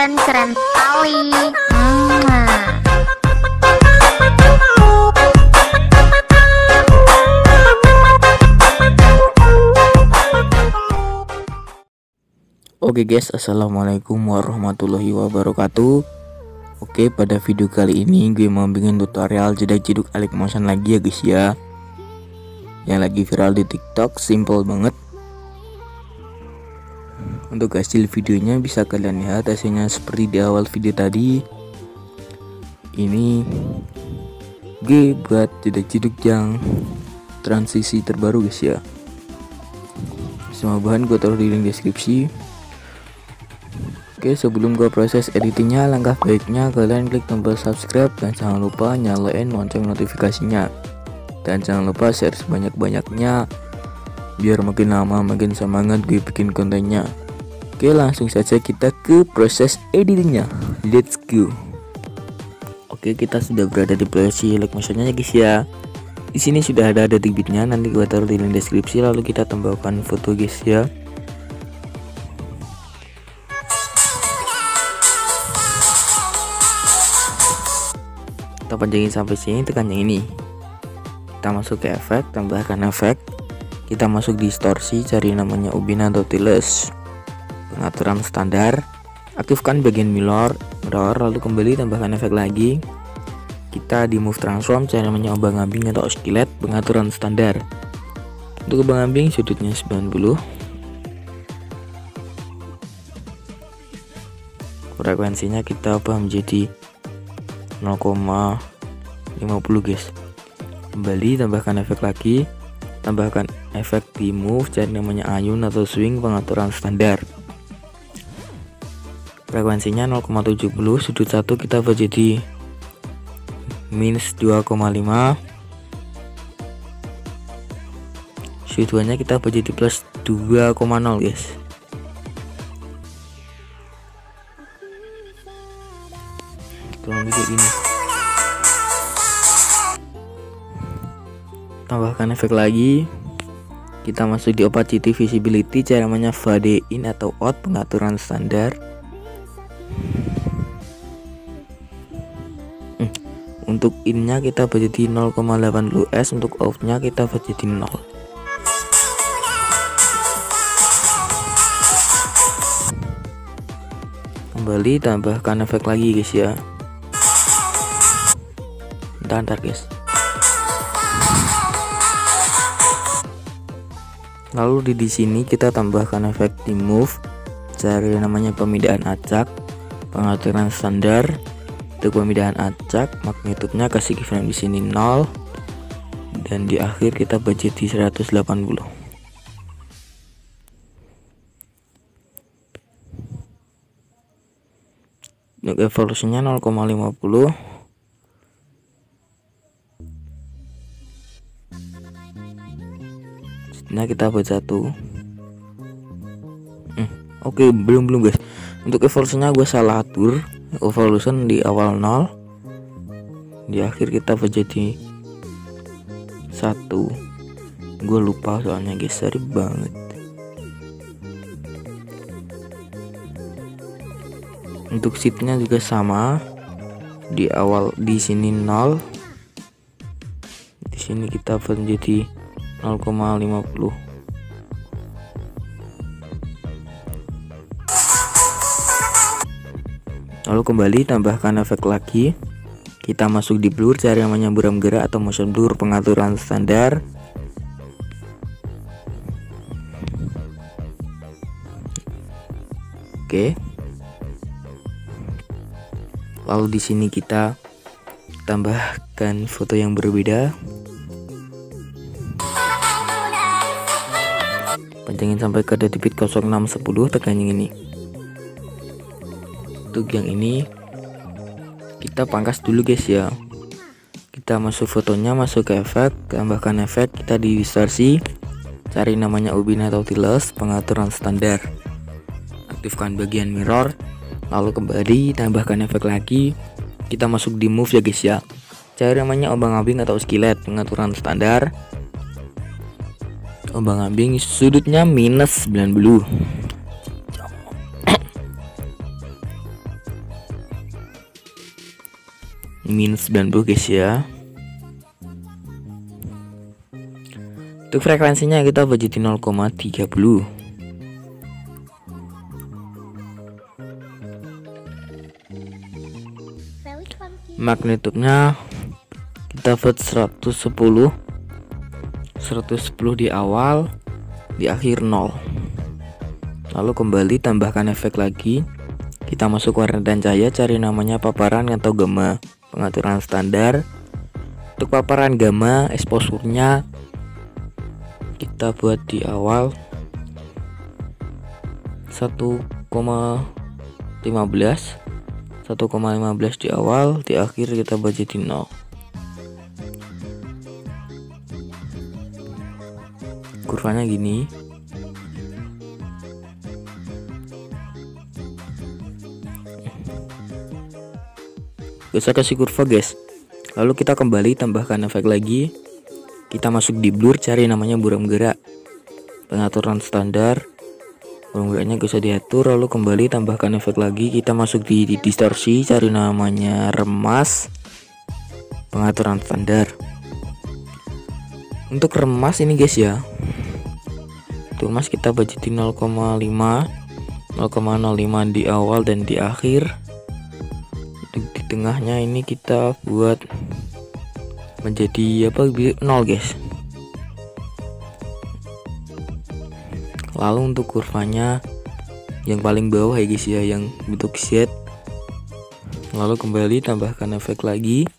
keren sekali. Oke guys, assalamualaikum warahmatullahi wabarakatuh. Oke, pada video kali ini gue mau bikin tutorial jedak jeduk alik motion lagi ya guys ya, yang lagi viral di TikTok. Simple banget. Untuk hasil videonya bisa kalian lihat hasilnya seperti di awal video tadi. Ini gue buat jedak jeduk yang transisi terbaru guys ya. Semua bahan gue taruh di link deskripsi. Oke, sebelum gue proses editingnya, langkah baiknya kalian klik tombol subscribe dan jangan lupa nyalain lonceng notifikasinya, dan jangan lupa share sebanyak-banyaknya biar makin lama makin semangat gue bikin kontennya. Oke, langsung saja kita ke proses editingnya. Let's go. Oke, kita sudah berada di proses alik motionnya ya guys ya. Di sini sudah ada detik bitnya, nanti gue taruh di link deskripsi. Lalu kita tambahkan foto guys ya. Kita panjangin sampai sini, tekan yang ini. Kita masuk ke efek, tambahkan efek. Kita masuk distorsi, cari namanya ubin atau tiles. Pengaturan standar, aktifkan bagian mirror, lalu kembali tambahkan efek lagi. Kita di move transform, cari namanya obang-ambing atau skillet, pengaturan standar. Untuk obang-ambing sudutnya 90. Frekuensinya kita ubah menjadi 0,50 guys. Kembali tambahkan efek lagi, tambahkan efek di move, cari namanya ayun atau swing, pengaturan standar. Frekuensinya 0,70, sudut 1 kita ubah jadi minus 2,5, sudut 2 nya kita ubah jadi plus 2,0 guys. Kurang lebih kayak gini. Tambahkan efek lagi. Kita masuk di opacity visibility, cara namanya fade in atau out, pengaturan standar. Untuk in-nya kita jadi 0,80 s, untuk out-nya kita jadi 0. Kembali tambahkan efek lagi guys ya. Bentar guys. Lalu di sini kita tambahkan efek di move, cari namanya pemindahan acak, pengaturan standar. Untuk pemindahan acak, magnitude-nya kasih keyframe di sini 0, dan di akhir kita budget di 180. Untuk evolusinya 0,50. Nah, kita buat 1. Oke, belum guys. Untuk evolusinya gue salah atur. Evolution di awal 0, di akhir kita buat jadi 1. Gue lupa soalnya guys, sorry banget. Untuk shiftnya juga sama, di awal di sini 0, di sini kita buat jadi 0,50. Lalu kembali tambahkan efek lagi. Kita masuk di blur, cari namanya buram gerak atau motion blur, pengaturan standar. Oke. Lalu di sini kita tambahkan foto yang berbeda. Panjangin sampai ke detik bit 0610, tekan yang ini. Untuk yang ini kita pangkas dulu guys ya. Kita masuk fotonya, masuk ke efek, tambahkan efek, kita di distorsi, cari namanya ubin atau tiles, pengaturan standar. Aktifkan bagian mirror, lalu kembali tambahkan efek lagi. Kita masuk di move ya guys ya, cari namanya obang-ambing atau skillet, pengaturan standar. Obang-ambing sudutnya minus 90. minus 90 guys ya. Untuk frekuensinya kita budgetin 0,30. Magnitudenya kita buat 110 di awal, di akhir 0. Lalu kembali tambahkan efek lagi. Kita masuk warna dan cahaya, cari namanya paparan atau gamma. Pengaturan standar. Untuk paparan gamma, exposure-nya kita buat di awal 1,15 di awal, di akhir kita budgetin 0. Kurvanya gini. Bisa kasih kurva guys. Lalu kita kembali tambahkan efek lagi. Kita masuk di blur, cari namanya buram gerak. Pengaturan standar. Buram geraknya bisa diatur. Lalu kembali tambahkan efek lagi. Kita masuk di distorsi, cari namanya remas. Pengaturan standar. Untuk remas ini guys ya. Untuk remas kita budgetin 0,05 di awal dan di akhir. Untuk di tengahnya ini kita buat menjadi 0 guys. Lalu untuk kurvanya yang paling bawah ya guys ya, yang bentuk Z. Lalu kembali tambahkan efek lagi.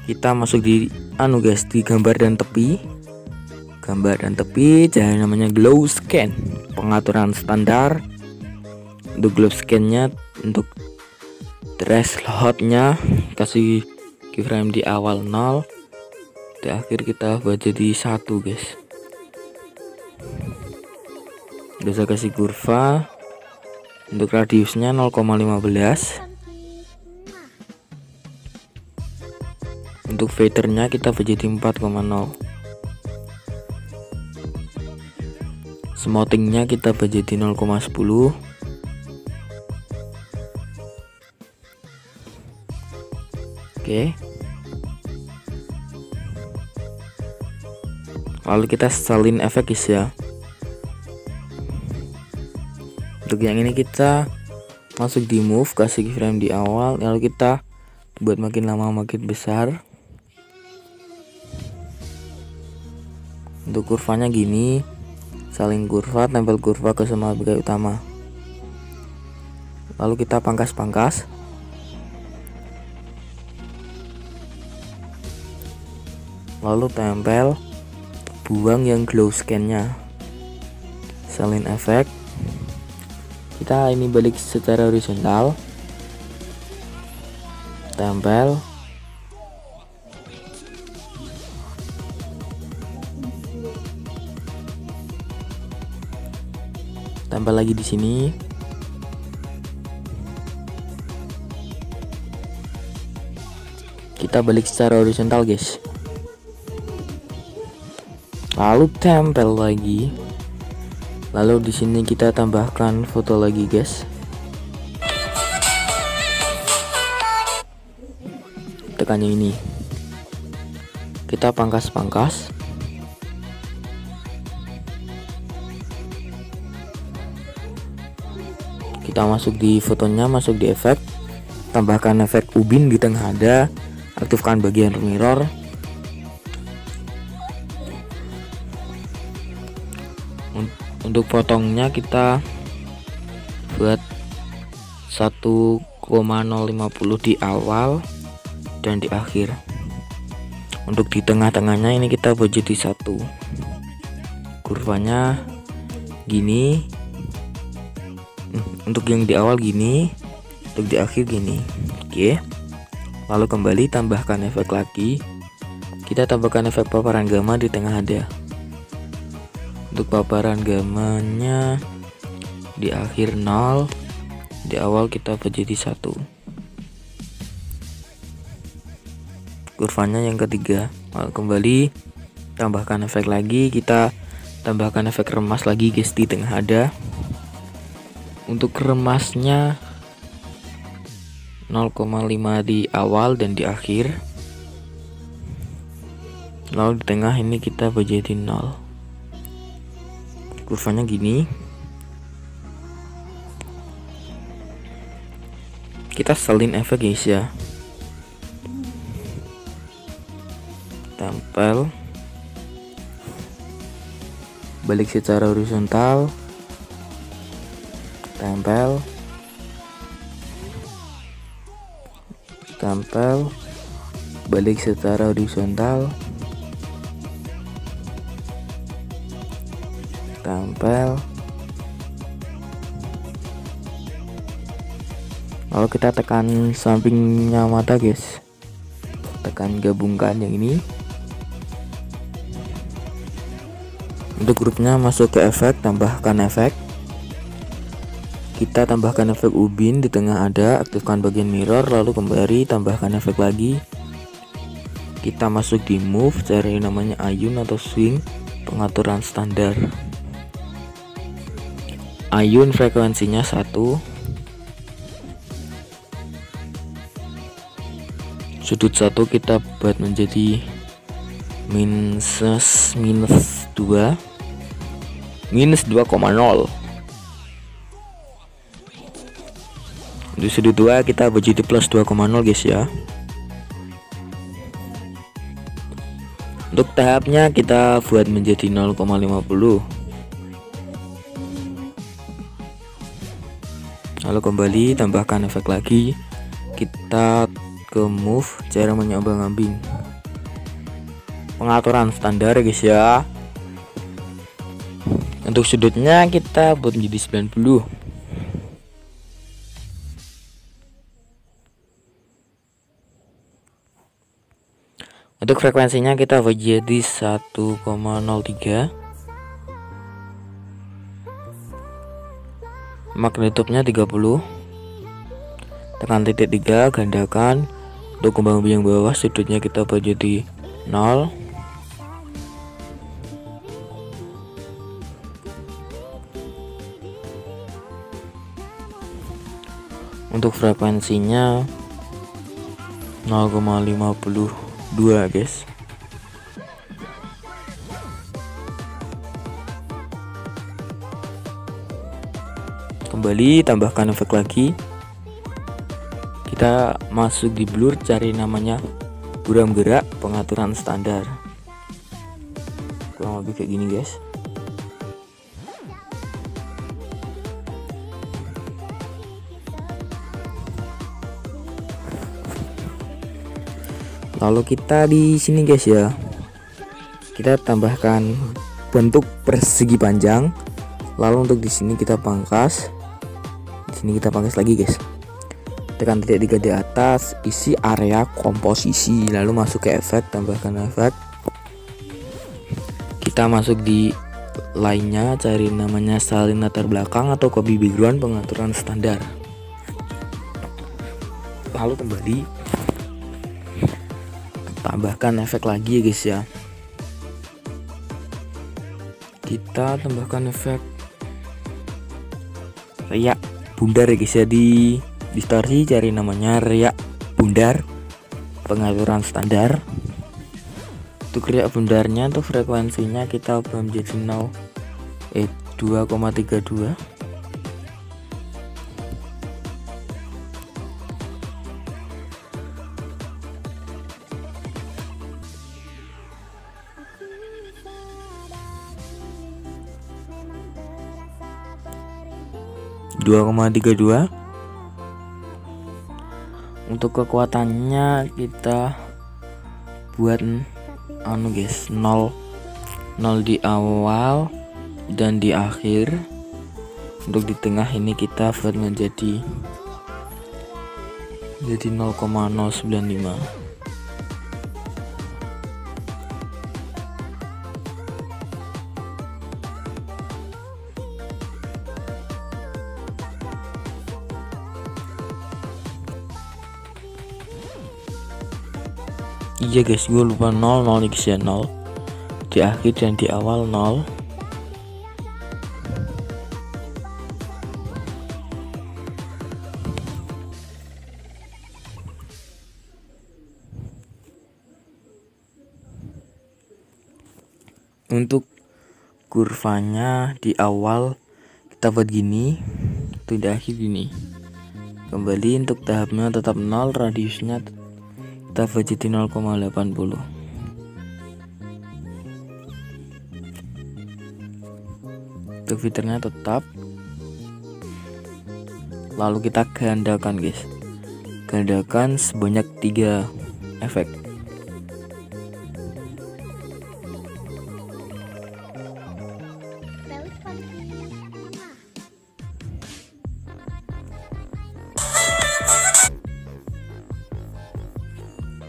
Kita masuk di guys, di gambar dan tepi. Gambar dan tepi, cari namanya glow scan. Pengaturan standar. Untuk glow scan-nya, untuk threshold-nya kasih keyframe di awal 0, di akhir kita buat jadi 1 guys. Bisa kasih kurva. Untuk radiusnya 0,15. Untuk fadernya kita buat jadi 4,0. Smoothingnya kita buat jadi 0,10. Oke. Lalu kita salin efek guys ya. Untuk yang ini kita masuk di move, kasih keyframe di awal, lalu kita buat makin lama makin besar. Untuk kurvanya gini, salin kurva, tempel kurva ke semua bagian utama. Lalu kita pangkas-pangkas. Lalu tempel, buang yang glow scan-nya. Salin efek. Kita ini balik secara horizontal. Tempel. Tempel lagi di sini. Kita balik secara horizontal guys. Lalu tempel lagi. Lalu di sini kita tambahkan foto lagi guys. Tekan yang ini. Kita pangkas-pangkas. Kita masuk di fotonya, masuk di efek. Tambahkan efek ubin di tengah ada. Aktifkan bagian mirror. Untuk potongnya kita buat 1,050 di awal dan di akhir. Untuk di tengah-tengahnya ini kita buat jadi 1. Kurvanya gini. Untuk yang di awal gini, untuk di akhir gini. Oke. Lalu kembali tambahkan efek lagi. Kita tambahkan efek paparan gamma di tengah ada. Untuk paparan gamanya di akhir 0, di awal kita buat jadi 1. Kurvanya yang ketiga. Lalu kembali tambahkan efek lagi. Kita tambahkan efek remas lagi guys, di tengah ada. Untuk remasnya 0,5 di awal dan di akhir. Lalu di tengah ini kita buat jadi 0. Kurvanya gini. Kita salin efek guys ya. Tempel. Balik secara horizontal. Tempel. Tempel. Balik secara horizontal. Tempel. Lalu kita tekan sampingnya mata guys, tekan gabungkan yang ini. Untuk grupnya masuk ke efek, tambahkan efek. Kita tambahkan efek ubin, di tengah ada, aktifkan bagian mirror, lalu kembali tambahkan efek lagi. Kita masuk di move, cari namanya ayun atau swing, pengaturan standar. Ayun frekuensinya 1. Sudut 1 kita buat menjadi minus 2, minus 2,0. Di sudut 2 kita buat jadi plus 2,0 guys ya. Untuk tahapnya kita buat menjadi 0,50. Lalu kembali tambahkan efek lagi. Kita ke move, cara menyombang-ambing, pengaturan standar guys ya. Untuk sudutnya kita buat menjadi 90. Untuk frekuensinya kita buat jadi 1,03. Magnitudenya 30. Tekan titik 3, gandakan. Untuk kembang yang bawah sudutnya kita buat jadi 0. Untuk frekuensinya 0,52 guys. Kembali tambahkan efek lagi. Kita masuk di blur, cari namanya buram gerak, pengaturan standar. Kurang lebih kayak gini guys. Lalu kita di sini guys ya, kita tambahkan bentuk persegi panjang. Lalu untuk di sini kita pangkas. Di sini kita pangkas lagi guys. Tekan titik 3 di atas, isi area komposisi, lalu masuk ke efek, tambahkan efek. Kita masuk di lainnya, cari namanya salin latar belakang atau copy background, pengaturan standar. Lalu kembali tambahkan efek lagi ya guys ya. Kita tambahkan efek riak bundar ya guys ya. Di distorsi cari namanya riak bundar, pengaturan standar. Untuk riak bundarnya, untuk frekuensinya kita ubah menjadi 2,32. Untuk kekuatannya kita buat guys, 0 di awal dan di akhir. Untuk di tengah ini kita buat menjadi 0,095. Iya guys, gue lupa 0 guys ya, 0 di akhir dan di awal 0. Untuk kurvanya di awal kita buat gini, untuk di akhir gini. Kembali untuk tahapnya tetap 0, radiusnya kita buat jadi 0,80. Untuk filternya tetap. Lalu kita gandakan guys, gandakan sebanyak 3 efek.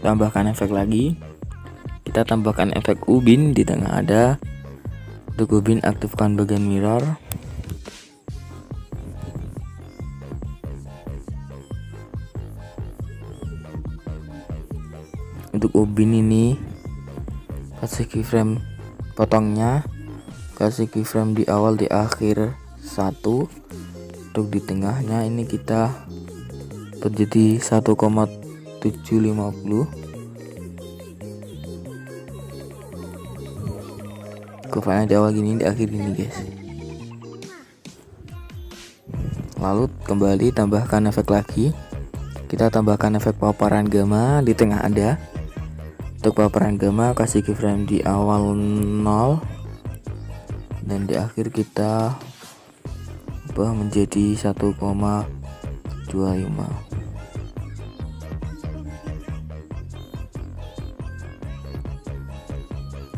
Tambahkan efek lagi, kita tambahkan efek ubin di tengah ada. Untuk ubin aktifkan bagian mirror. Untuk ubin ini kasih keyframe potongnya, kasih keyframe di awal di akhir 1. Untuk di tengahnya ini kita terjadi 1,750. Kurvanya di awal gini, di akhir gini guys. Lalu kembali tambahkan efek lagi, kita tambahkan efek paparan gamma di tengah ada. Untuk paparan gamma kasih keyframe di awal 0 dan di akhir kita ubah menjadi 1,25.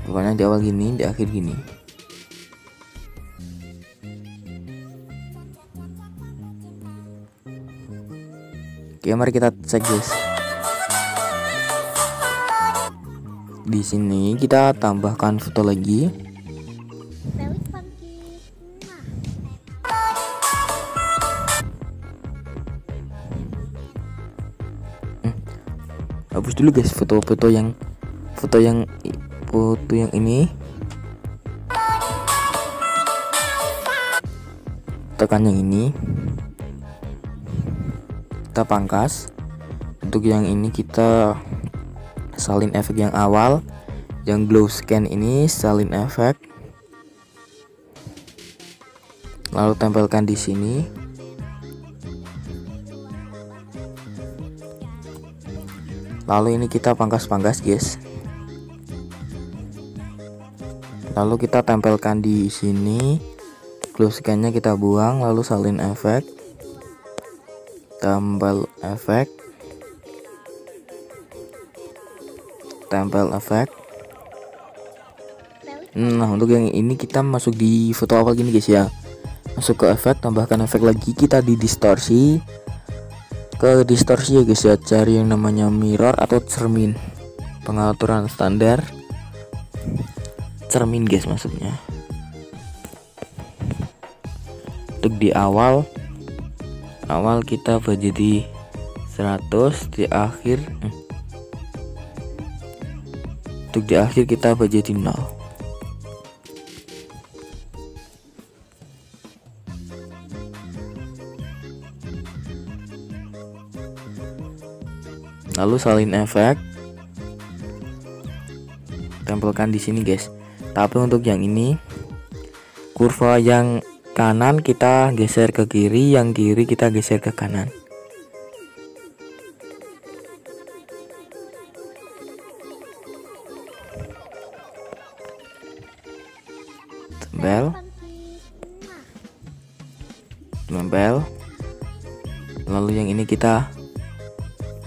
Pokoknya di awal gini, di akhir gini. Oke, mari kita cek guys. Di sini kita tambahkan foto lagi. Hapus dulu guys foto yang ini, tekan yang ini, kita pangkas. Untuk yang ini kita salin efek yang awal, yang glow scan ini salin efek, lalu tempelkan di sini. Lalu ini kita pangkas guys. Lalu kita tempelkan di sini, glow scan-nya kita buang, lalu salin efek, tempel efek, tempel efek. Nah, untuk yang ini kita masuk di foto awal gini guys ya. Masuk ke efek, tambahkan efek lagi, kita di distorsi. Ke distorsi ya guys ya, cari yang namanya mirror atau cermin. Pengaturan standar cermin guys maksudnya. Untuk di awal kita buat jadi 100, di akhir untuk di akhir kita buat jadi 0. Lalu salin efek, tempelkan di sini guys. Tapi untuk yang ini, kurva yang kanan kita geser ke kiri, yang kiri kita geser ke kanan. Tempel. Lalu yang ini kita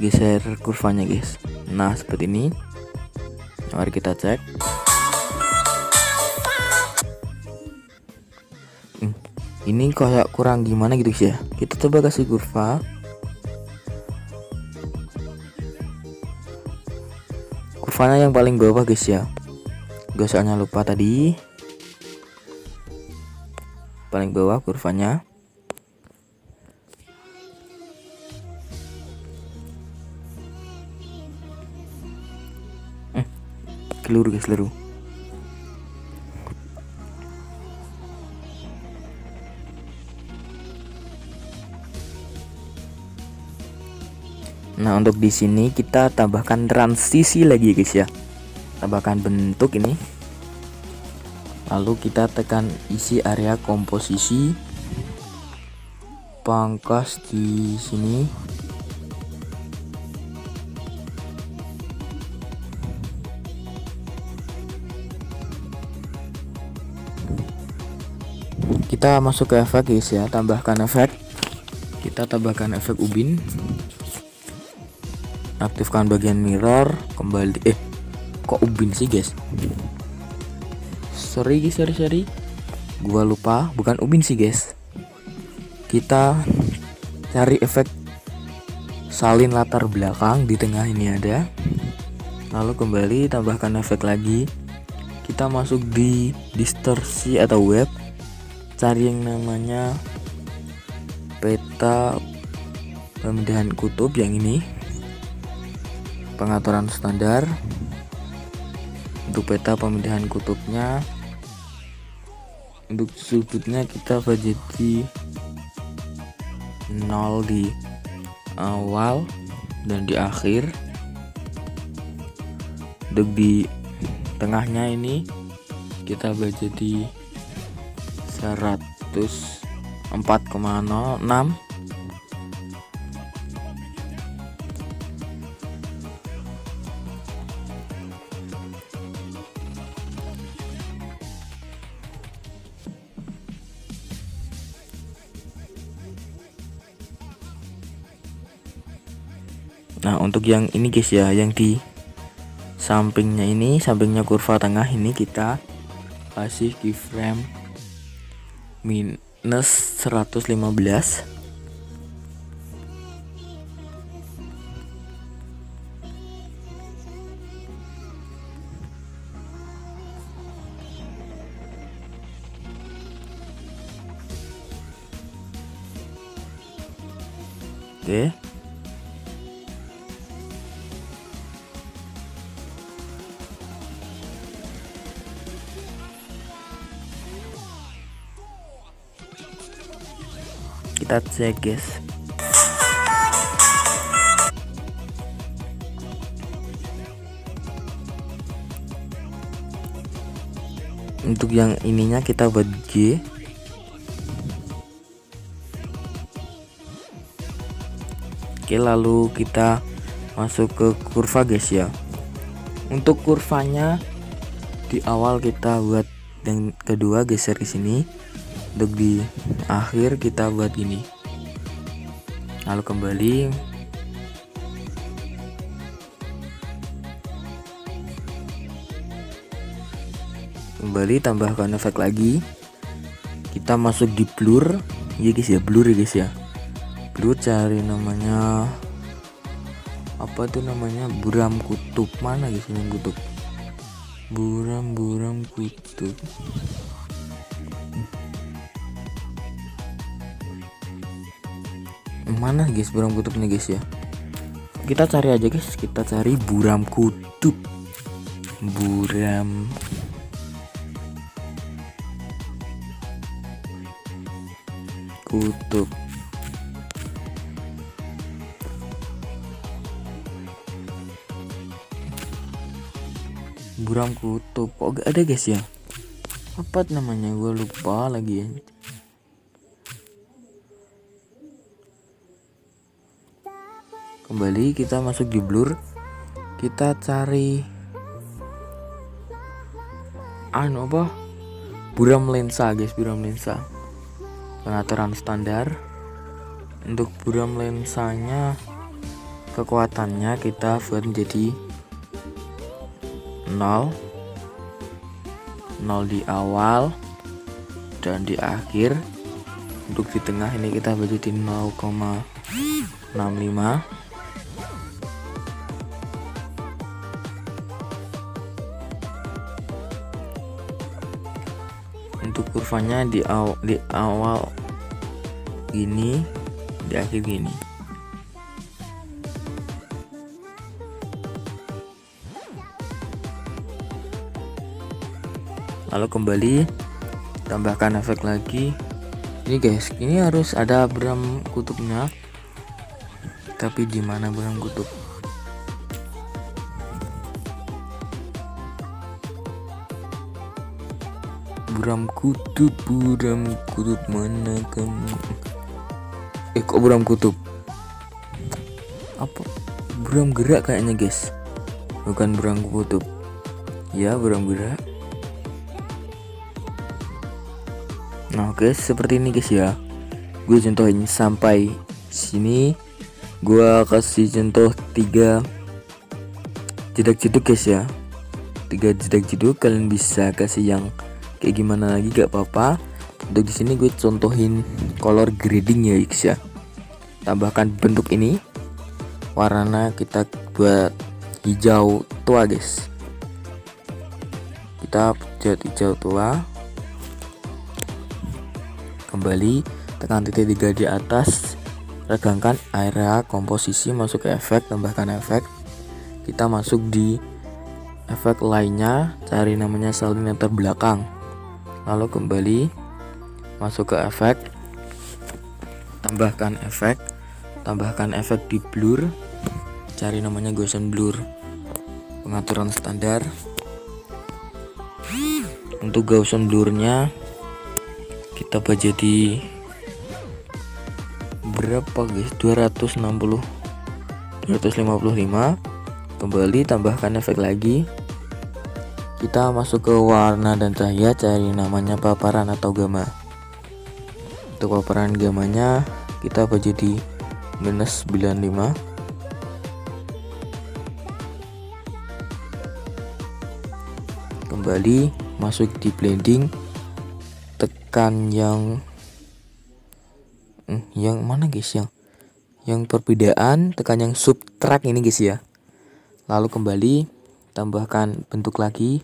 geser kurvanya guys. Nah, seperti ini. Mari kita cek. Ini kayak kurang gimana gitu guys ya. Kita coba kasih kurva. Kurvanya yang paling bawah guys ya. Soalnya lupa tadi. Paling bawah kurvanya. Keliru guys, keliru. Nah, untuk di sini kita tambahkan transisi lagi guys ya. Tambahkan bentuk ini. Lalu kita tekan isi area komposisi, pangkas di sini. Kita masuk ke efek guys ya, tambahkan efek. Kita tambahkan efek ubin. Aktifkan bagian mirror, kembali kok ubin sih guys, sorry gua lupa, bukan ubin sih guys. Kita cari efek salin latar belakang, di tengah ini ada. Lalu kembali tambahkan efek lagi. Kita masuk di distorsi atau web, cari yang namanya peta pemindahan kutub, yang ini pengaturan standar. Untuk peta pemindahan kutubnya, untuk sudutnya kita jadi 0 di awal dan di akhir. Untuk di tengahnya ini kita jadi 104,06. Nah, untuk yang ini guys ya, yang di sampingnya ini, sampingnya kurva tengah ini, kita kasih keyframe minus 115. Oke. Kita cek guys. Untuk yang ininya kita buat G. Oke, lalu kita masuk ke kurva guys ya. Untuk kurvanya di awal kita buat yang kedua, geser ke sini. Untuk di akhir kita buat gini. Lalu kembali tambahkan efek lagi. Kita masuk di blur ya guys ya, blur ya guys ya. Blur, cari namanya apa tuh namanya, buram kutub. Mana guys ini kutub, buram kutub. Mana guys buram kutubnya guys ya. Kita cari aja guys, kita cari buram kutub, buram kutub. Buram kutub kok gak ada guys ya, apa namanya, gue lupa lagi ya. Kembali kita masuk di blur, kita cari buram lensa guys, buram lensa, pengaturan standar. Untuk buram lensanya, kekuatannya kita buat menjadi 0 di awal dan di akhir. Untuk di tengah ini kita buat jadi 0,65. Untuk kurvanya di awal gini, di akhir gini. Lalu kembali tambahkan efek lagi. Ini guys, ini harus ada buram kutubnya. Tapi di mana buram kutub? buram kutub mana kamu? Kok buram kutub? Apa? Buram gerak kayaknya guys, bukan buram kutub. Ya, buram gerak. Nah oke, seperti ini guys ya. Gue contohin sampai sini. Gue kasih contoh 3 jedak-jeduk guys ya. 3 jedak-jeduk, kalian bisa kasih yang kayak gimana lagi gak apa-apa. Untuk di sini gue contohin color grading ya guys ya. Tambahkan bentuk ini, warna kita buat hijau tua guys. Kita buat hijau tua. Kembali tekan titik 3 di atas, regangkan area komposisi, masuk ke efek, tambahkan efek. Kita masuk di efek lainnya, cari namanya salin latar belakang, lalu kembali masuk ke efek, tambahkan efek di blur, cari namanya Gaussian blur, pengaturan standar. Untuk Gaussian blurnya kita buat jadi berapa guys, 255. Kembali tambahkan efek lagi, kita masuk ke warna dan cahaya, cari namanya paparan atau gamma. Untuk paparan gamanya kita buat jadi -95. Kembali masuk di blending, tekan yang mana guys, yang perbedaan, tekan yang subtract ini guys ya. Lalu kembali tambahkan bentuk lagi,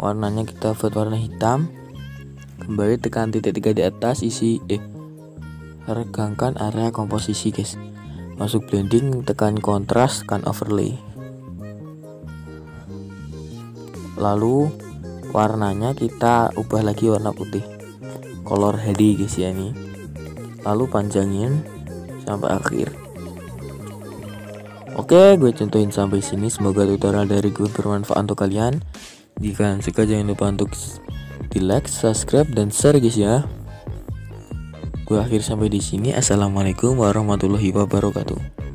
warnanya kita buat warna hitam. Kembali tekan titik 3 di atas, regangkan area komposisi guys. Masuk blending, tekan kontras, tekan overlay. Lalu warnanya kita ubah lagi warna putih, color HD guys ya ini. Lalu panjangin sampai akhir. Oke, gue contohin sampai sini. Semoga tutorial dari gue bermanfaat untuk kalian. Jika kalian suka, jangan lupa untuk di like, subscribe, dan share guys ya. Gue akhir sampai di sini. Assalamualaikum warahmatullahi wabarakatuh.